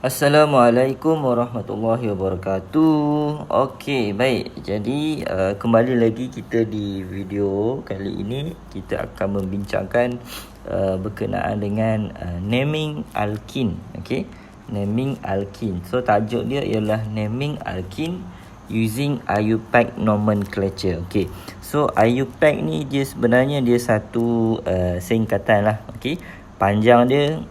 Assalamualaikum warahmatullahi wabarakatuh. Okey, baik. Jadi kembali lagi kita di video kali ini kita akan membincangkan berkenaan dengan naming alkene. Okey, naming alkene. So tajuk dia ialah naming alkene using IUPAC nomenclature. Okey. So IUPAC ni dia sebenarnya dia satu singkatan lah. Okey. Panjang dia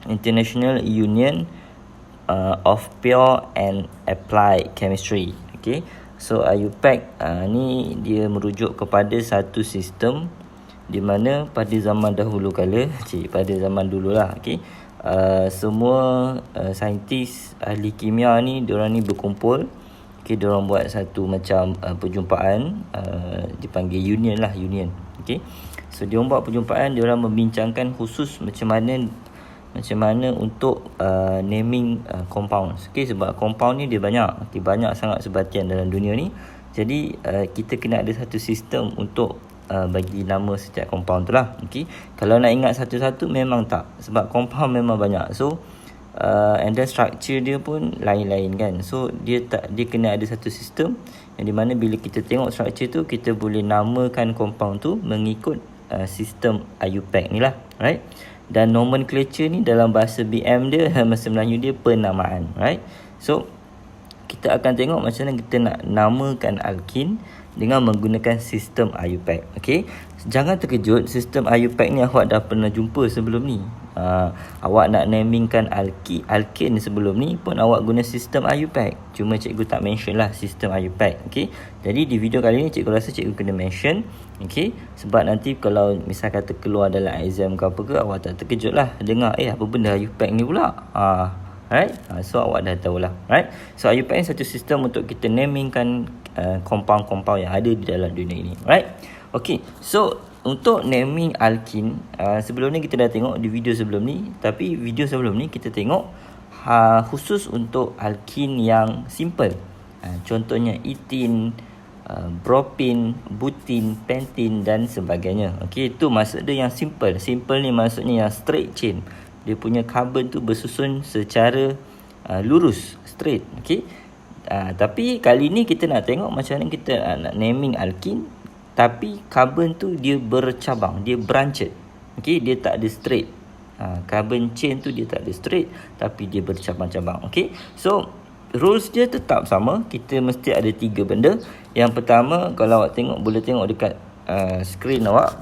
International Union of Pure and Applied Chemistry. Okay. So IUPAC ni dia merujuk kepada satu sistem di mana pada zaman dahulu kala, pada zaman dululah, okay, semua saintis ahli kimia ni diorang ni berkumpul. Okay, diorang buat satu macam perjumpaan, dipanggil union. Okay. So diorang buat perjumpaan, diorang membincangkan khusus macam mana untuk naming compounds. Okay, sebab compound ni dia banyak sangat sebatian dalam dunia ni. Jadi kita kena ada satu sistem untuk bagi nama setiap compound tu lah. Okay, kalau nak ingat satu-satu memang tak, sebab compound memang banyak. So and then structure dia pun lain-lain kan. So dia kena ada satu sistem yang di mana bila kita tengok structure tu, kita boleh namakan compound tu mengikut sistem IUPAC ni lah, right? Dan nomenclature ni dalam bahasa BM dia, bahasa Melayu dia penamaan, right? So kita akan tengok macam mana kita nak namakan alkene dengan menggunakan sistem IUPAC. Okay, jangan terkejut, sistem IUPAC ni awak dah pernah jumpa sebelum ni. Awak nak namingkan alkene sebelum ni pun awak guna sistem IUPAC, cuma cikgu tak mention lah sistem IUPAC. Okay, jadi di video kali ni cikgu rasa cikgu kena mention. Okay, sebab nanti kalau misal kata keluar dalam exam ke apa ke, awak tak terkejut lah dengar apa benda IUPAC ni pula. Right, so awak dah tahulah, right? So IUPAC ni satu sistem untuk kita namingkan compound-compound yang ada di dalam dunia ini, right? Okay, so untuk naming alkene, sebelum ni kita dah tengok di video sebelum ni, tapi video sebelum ni kita tengok khusus untuk alkene yang simple. Contohnya ethene, propene, butene, pentene dan sebagainya. Okey, itu maksud dia yang simple. Simple ni maksudnya yang straight chain. Dia punya carbon tu bersusun secara lurus, straight. Okey. Tapi kali ni kita nak tengok macam mana kita nak naming alkene, tapi carbon tu dia bercabang, dia branched. Okey, dia tak ada straight. Carbon chain tu dia tak ada straight, tapi dia bercabang-cabang. Okey. So rules dia tetap sama. Kita mesti ada 3 benda. Yang pertama, kalau awak tengok, boleh tengok dekat skrin awak,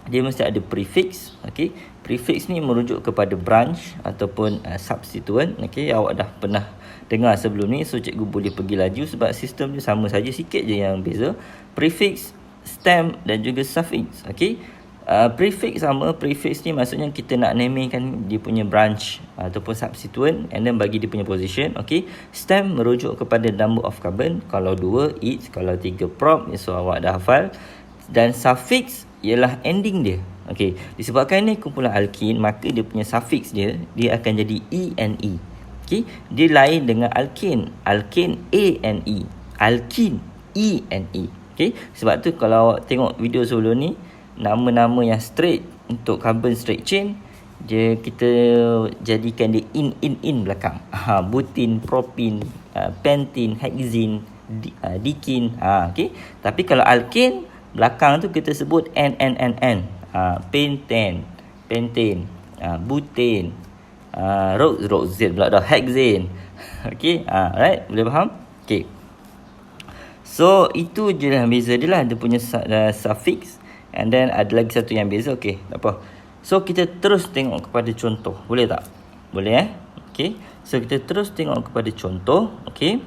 dia mesti ada prefix. Okey, prefix ni merujuk kepada branch ataupun substituent. Okey, awak dah pernah dengar sebelum ni, so cikgu boleh pergi laju sebab sistem dia sama saja, sikit je yang beza. Prefix, stem dan juga suffix. Okey, prefix sama. Prefix ni maksudnya kita nak namingkan dia punya branch ataupun substituent, and then bagi dia punya position. Okey, stem merujuk kepada number of carbon, kalau 2 each, kalau 3 prop, so awak dah hafal. Dan suffix ialah ending dia. Okey, disebabkan ni kumpulan alkene, maka dia punya suffix dia akan jadi ene. Okey, dia lain dengan alkene. Alkene ane, alkene ene. Okey, sebab tu kalau awak tengok video sebelum ni, nama-nama yang straight untuk carbon straight chain, kita jadikan dia in belakang. Butene, propene, pentene, hexene, dikene. Okey, tapi kalau alkene belakang tu kita sebut n. Pentane, butane, roxane pula dah, hexane. Okey, right, boleh faham? Okey, so itu je lah beza dia lah, dia punya suffix. And then ada lagi satu yang beza. Okey, tak apa. So kita terus tengok kepada contoh, boleh tak? Boleh Okey, so kita terus tengok kepada contoh. Okey,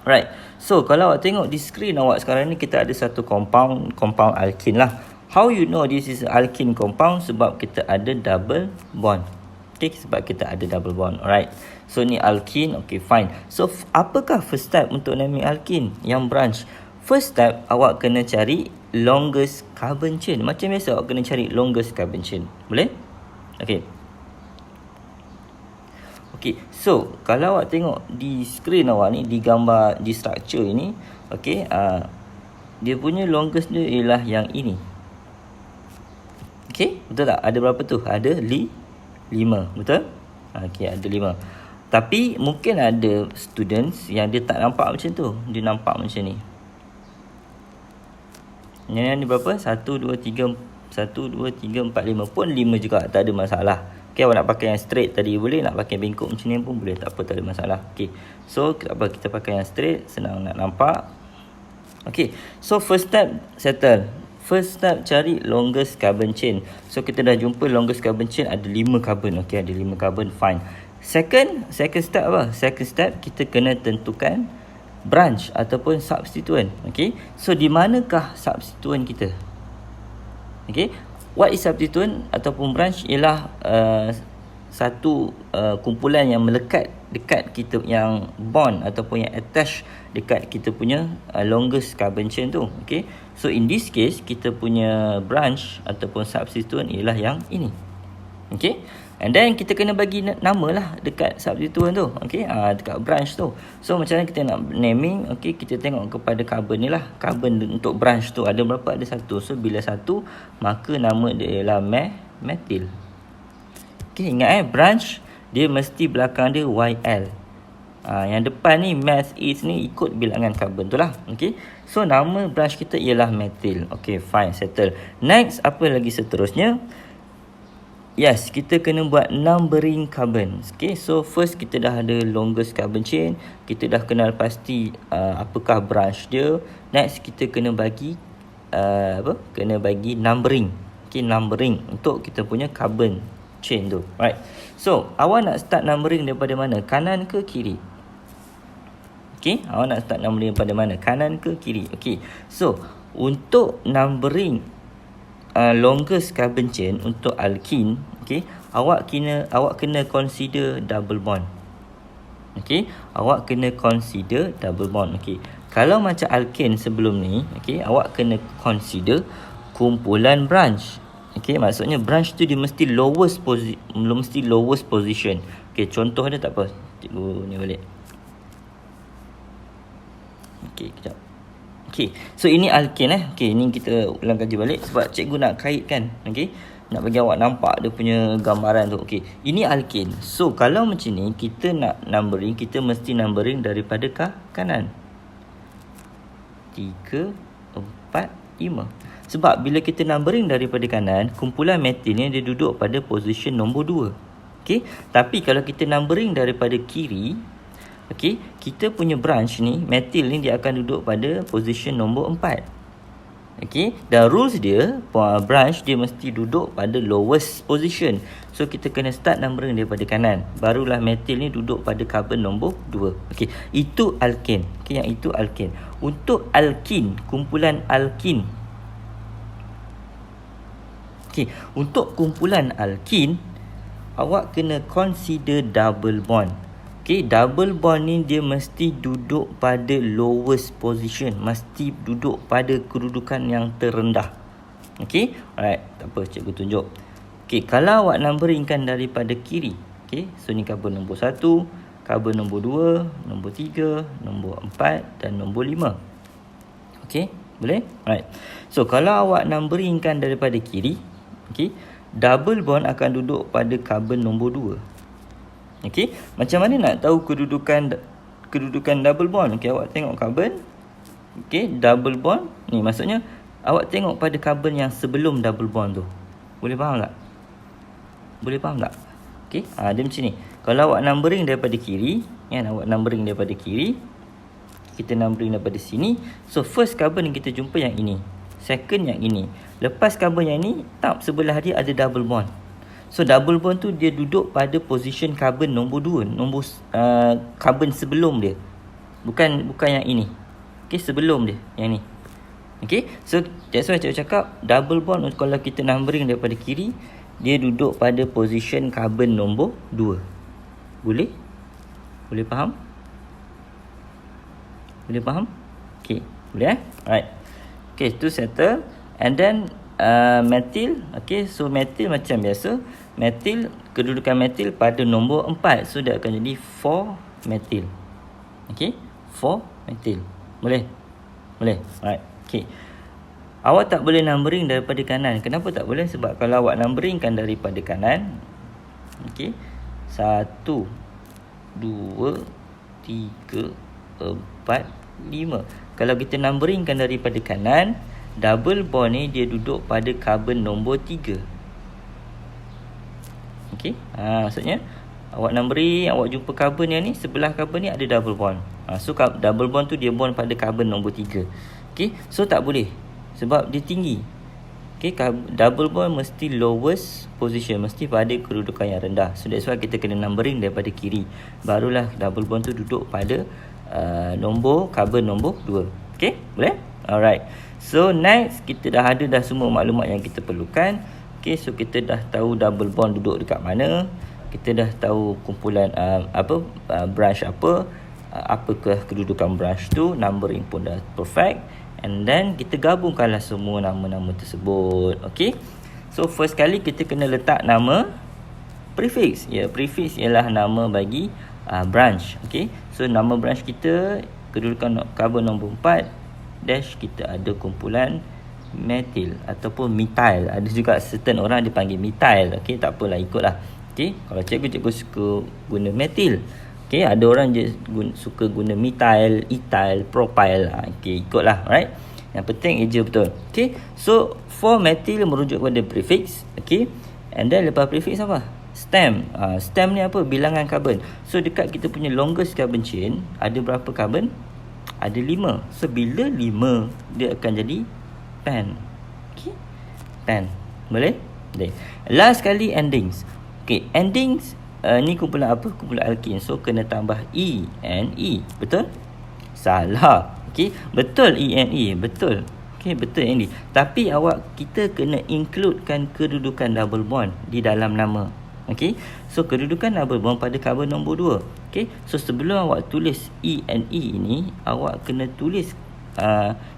right. So kalau awak tengok di skrin awak sekarang ni, kita ada satu compound alkene lah. How you know this is alkene compound? Sebab kita ada double bond. Okay, sebab kita ada double bond. Alright, so ni alkene. Okay, fine. So apakah first step untuk naming alkene yang branch? First step, awak kena cari longest carbon chain. Macam biasa awak kena cari longest carbon chain. Boleh? Okay. Okay, so kalau awak tengok di skrin awak ni, di gambar, di structure ini, okay, dia punya longest dia ialah yang ini. Okay, betul tak? Ada berapa tu? Ada 5. Betul? Okey, ada 5. Tapi mungkin ada students yang dia tak nampak macam tu. Dia nampak macam ni. Yang ni berapa? 1, 2, 3, 4, 5 pun 5 juga. Tak ada masalah. Okay, awak nak pakai yang straight tadi boleh. Nak pakai bengkok macam ni pun boleh. Tak apa, tak ada masalah. Okay, so apa kita pakai yang straight. Senang nak nampak. Okay, so first step settle. First step cari longest carbon chain. So kita dah jumpa longest carbon chain ada 5 carbon. Okay, ada 5 carbon, fine. Second step apa? Second step kita kena tentukan branch ataupun substituent. Okay, so di manakah substituent kita? Okay, what is substituent ataupun branch ialah satu kumpulan yang melekat dekat kita, yang bond ataupun yang attach dekat kita punya longest carbon chain tu. Okay, so in this case kita punya branch ataupun substituent ialah yang ini. Okay, and then kita kena bagi nama lah dekat substituent tu. Okay, dekat branch tu. So macam mana kita nak naming? Okay, kita tengok kepada carbon ni lah. Carbon untuk branch tu ada berapa? Ada 1. So bila 1, maka nama dia ialah methyl. Okay, ingat branch dia mesti belakang dia YL. Yang depan ni meth is ni ikut bilangan carbon tu lah. Okay, so nama branch kita ialah methyl. Okay, fine, settle. Next, apa lagi seterusnya? Yes, kita kena buat numbering carbon. Okay, so first kita dah ada longest carbon chain. Kita dah kenal pasti apakah branch dia. Next, kita kena bagi kena bagi numbering. Okay, numbering untuk kita punya carbon chain tu. Right, so awak nak start numbering daripada mana? Kanan ke kiri? Okay, awak nak start numbering daripada mana? Kanan ke kiri? Okay, so untuk numbering longest carbon chain untuk alkene, okay, awak kena consider double bond. Okay, awak kena consider double bond. Okay, kalau macam alkane sebelum ni, okay, awak kena consider kumpulan branch. Okay, maksudnya branch tu dia mesti lowest position. Okay, contoh dia tak apa. Cikgu ni balik. Okay, kejap. Okay, so ini alkane Okay, ini kita ulang kaji balik sebab cikgu nak kaitkan. Okay, nak bagi awak nampak dia punya gambaran tu. Okay, ini alkane. So kalau macam ni kita nak numbering, kita mesti numbering daripada kanan. 3, 4, 5. Sebab bila kita numbering daripada kanan, kumpulan methyl ni dia duduk pada position nombor 2. Okay, tapi kalau kita numbering daripada kiri, okay, kita punya branch ni, methyl ni dia akan duduk pada position nombor 4. Okay, dan rules dia, branch dia mesti duduk pada lowest position. So kita kena start numbering daripada kanan. Barulah methyl ni duduk pada carbon nombor 2. Okay, itu alkane. Okay, yang itu alkane. Untuk alkene, kumpulan alkene. Okay, untuk kumpulan alkene, awak kena consider double bond. Okay, double bond ni dia mesti duduk pada lowest position. Mesti duduk pada kedudukan yang terendah. Okay, alright, tak apa, cikgu tunjuk. Okay, kalau awak numberingkan daripada kiri. Okay, so ni carbon nombor 1, carbon nombor 2, nombor 3, nombor 4 dan nombor 5. Okay, boleh? Alright, so kalau awak numberingkan daripada kiri, okay, double bond akan duduk pada carbon nombor 2. Okey, macam mana nak tahu kedudukan double bond? Okey, awak tengok carbon. Okey, double bond ni maksudnya awak tengok pada carbon yang sebelum double bond tu. Boleh faham tak? Boleh faham tak? Okey, dia macam ni. Kalau awak numbering daripada kiri, kan, awak numbering daripada kiri, kita numbering daripada sini. So first carbon yang kita jumpa yang ini, second yang ini. Lepas carbon yang ni, tak, sebelah dia ada double bond. So double bond tu dia duduk pada position carbon nombor 2, nombor carbon sebelum dia. Bukan yang ini. Okey, sebelum dia yang ni. Okey, so that's why cikgu cakap double bond kalau kita numbering daripada kiri, dia duduk pada position carbon nombor 2. Boleh? Boleh faham? Boleh faham? Okey, boleh Alright. Okey, tu settle. And then methyl, okay, so methyl macam biasa, methyl, kedudukan methyl pada nombor 4, so dia akan jadi 4 methyl. Okay, 4 methyl. Boleh? Boleh. Alright. Okay, awak tak boleh numbering daripada kanan. Kenapa tak boleh? Sebab kalau awak numberingkan daripada kanan, Okey. 1, 2, 3, 4, 5. Kalau kita numberingkan daripada kanan, double bond ni dia duduk pada carbon nombor 3. Okey. Maksudnya awak numbering, awak jumpa carbon yang ni, sebelah carbon ni ada double bond. So double bond tu dia bond pada carbon nombor 3. Okey. So tak boleh sebab dia tinggi. Okey, double bond mesti lowest position, mesti pada kedudukan yang rendah. So that's why kita kena numbering daripada kiri. Barulah double bond tu duduk pada carbon nombor 2. Okey, boleh? Alright. So next, kita dah ada semua maklumat yang kita perlukan. Okey, so kita dah tahu double bond duduk dekat mana. Kita dah tahu kumpulan branch apakah kedudukan branch tu, numbering pun dah perfect. And then kita gabungkanlah semua nama-nama tersebut. Okay. So first kali kita kena letak nama prefix. Prefix ialah nama bagi branch. Okay. So nama branch kita, kedudukan carbon nombor 4 dash, kita ada kumpulan methyl ataupun methyl. Ada juga certain orang dipanggil methyl. Okay, tak apalah, ikutlah. Okay, kalau cikgu suka guna methyl. Okay, ada orang je suka guna methyl, ethyl, propyl. Okay, ikutlah, right? Yang penting eja betul. Okay, so for methyl merujuk kepada prefix. Okay, and then lepas prefix apa? Stem. Stem ni apa? Bilangan carbon. So dekat kita punya longest carbon chain, ada berapa carbon? Ada 5. So bila 5, dia akan jadi pen. Okay, pen. Boleh? Boleh. Last kali endings. Okay, endings ni kumpulan apa? Kumpulan alkin. So kena tambah E and E. Betul? Salah. Okey, betul E and E. Betul. Okey, betul yang ni. Tapi kita kena includekan kedudukan double bond di dalam nama. Okey. So kedudukan double bond pada carbon nombor 2. Okey. So sebelum awak tulis E and E ini, awak kena tulis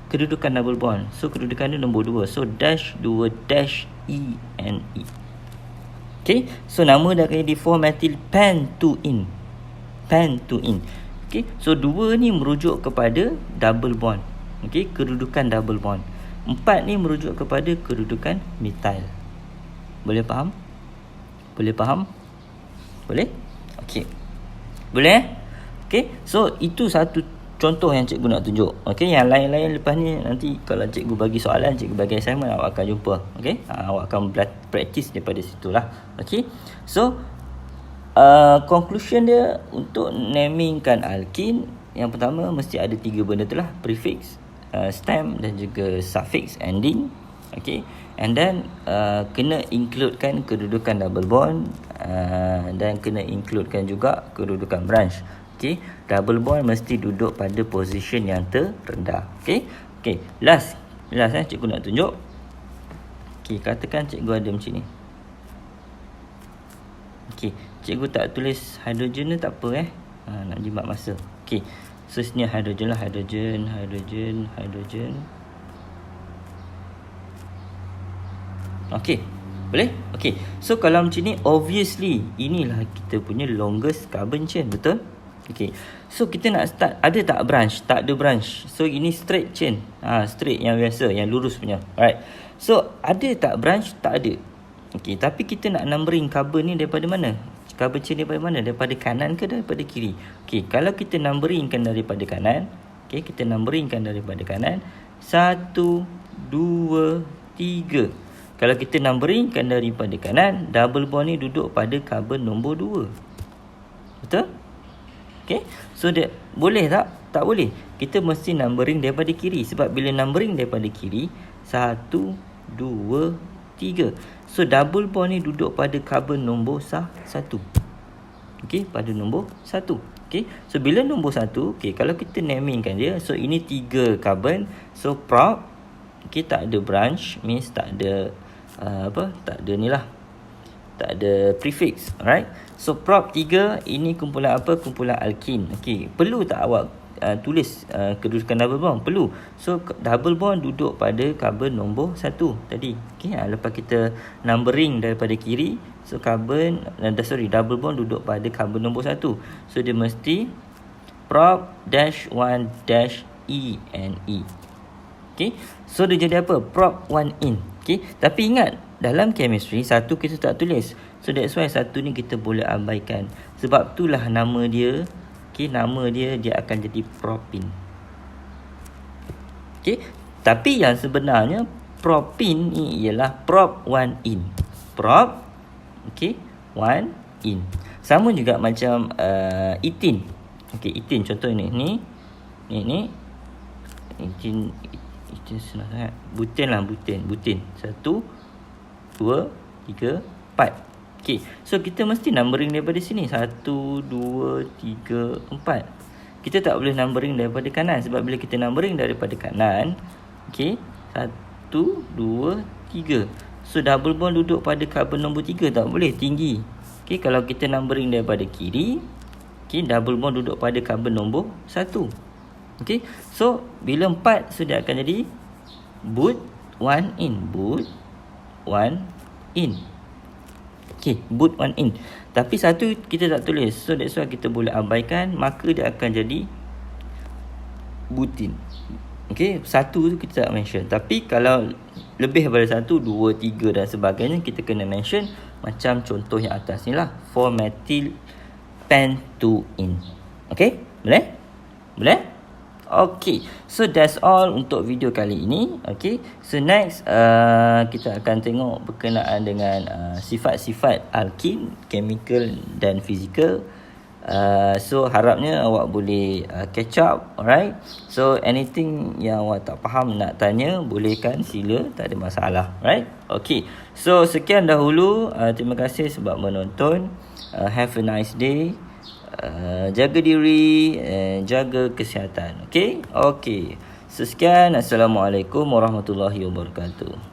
kedudukan double bond. So kedudukan dia nombor 2. So dash 2 dash E and E. Okay, so nama dah kena di 4 methyl pentuin. Pentuin. Okay, so 2 ni merujuk kepada double bond. Okay, kedudukan double bond. 4 ni merujuk kepada kedudukan methyl. Boleh faham? Boleh faham? Boleh? Okay. Boleh? Okay, so itu satu contoh yang cikgu nak tunjuk. Okay, yang lain-lain lepas ni nanti kalau cikgu bagi soalan, cikgu bagi assignment, awak akan jumpa. Okay, awak akan practice daripada situlah. Okay, so conclusion dia untuk namingkan alkin, yang pertama mesti ada 3 benda tu lah: prefix, stem dan juga suffix ending. Okay, and then kena includekan kedudukan double bond, dan kena includekan juga kedudukan branch. Okay, double bond mesti duduk pada position yang terendah. Okay, okay, last cikgu nak tunjuk. Okay, katakan cikgu ada macam ni. Okay, cikgu tak tulis hidrogen ni tak apa nak jimat masa. Okay, so sini hidrogen lah, hidrogen. Okay, boleh? Okay, so kalau macam ni, obviously inilah kita punya longest carbon chain, betul? Okay, so kita nak start, ada tak branch? Tak ada branch. So ini straight chain. Straight yang biasa, yang lurus punya. Alright. So ada tak branch? Tak ada. Okay, tapi kita nak numbering carbon ni daripada mana? Carbon chain daripada mana? Daripada kanan ke daripada kiri? Okay, kalau kita numberingkan daripada kanan, okay, kita numberingkan daripada kanan. 1, 2, 3. Kalau kita numberingkan daripada kanan, double bond ni duduk pada carbon nombor 2. Betul? Okay, so dia boleh tak? Tak boleh. Kita mesti numbering daripada kiri. Sebab bila numbering daripada kiri, 1, 2, 3. So double bond ni duduk pada carbon nombor 1. Okay, pada nombor 1. Okay, so bila nombor 1, okay, kalau kita namingkan dia, so ini 3 carbon. So prop, okay, tak ada branch, means tak ada tak ada ni lah, tak ada prefix. Alright, so prop 3 ini kumpulan apa? Kumpulan alkin. Okay, perlu tak awak tulis kedudukan double bond? Perlu. So double bond duduk pada carbon nombor 1 tadi. Okay, lepas kita numbering daripada kiri, so double bond duduk pada carbon nombor 1. So dia mesti prop dash 1 dash E and E. Okay, so dia jadi apa? Prop 1 in. Okay, tapi ingat, dalam chemistry satu kita tak tulis. So that's why satu ni kita boleh abaikan. Sebab itulah nama dia, nama dia akan jadi propin. Tapi yang sebenarnya propin ni ialah prop 1 in. Prop 1 in. Sama juga macam etin. Etin contoh ni etin senang sangat. Buten. 1 2 3 4. So kita mesti numbering daripada sini 1 2 3 4. Kita tak boleh numbering daripada kanan, sebab bila kita numbering daripada kanan 1 2 3. So double bond duduk pada carbon nombor 3 tak boleh, tinggi. Kalau kita numbering daripada kiri, double bond duduk pada carbon nombor 1. So bila 4, so dia akan jadi but 1 in. But 1 in. But 1 in. Tapi satu kita tak tulis. So that's why kita boleh abaikan, maka dia akan jadi butin. Satu tu kita tak mention. Tapi kalau lebih daripada 1, 2, 3 dan sebagainya, kita kena mention. Macam contoh yang atas ni lah, 4-methyl pentuin. Boleh? So that's all untuk video kali ini. So next kita akan tengok berkenaan dengan sifat-sifat alkin, chemical dan physical. So harapnya awak boleh catch up. Alright. So anything yang awak tak faham nak tanya, bolehkan, sila, tak ada masalah. Right. So sekian dahulu. Terima kasih sebab menonton. Have a nice day. Jaga diri, jaga kesihatan. So sekian. Assalamualaikum warahmatullahi wabarakatuh.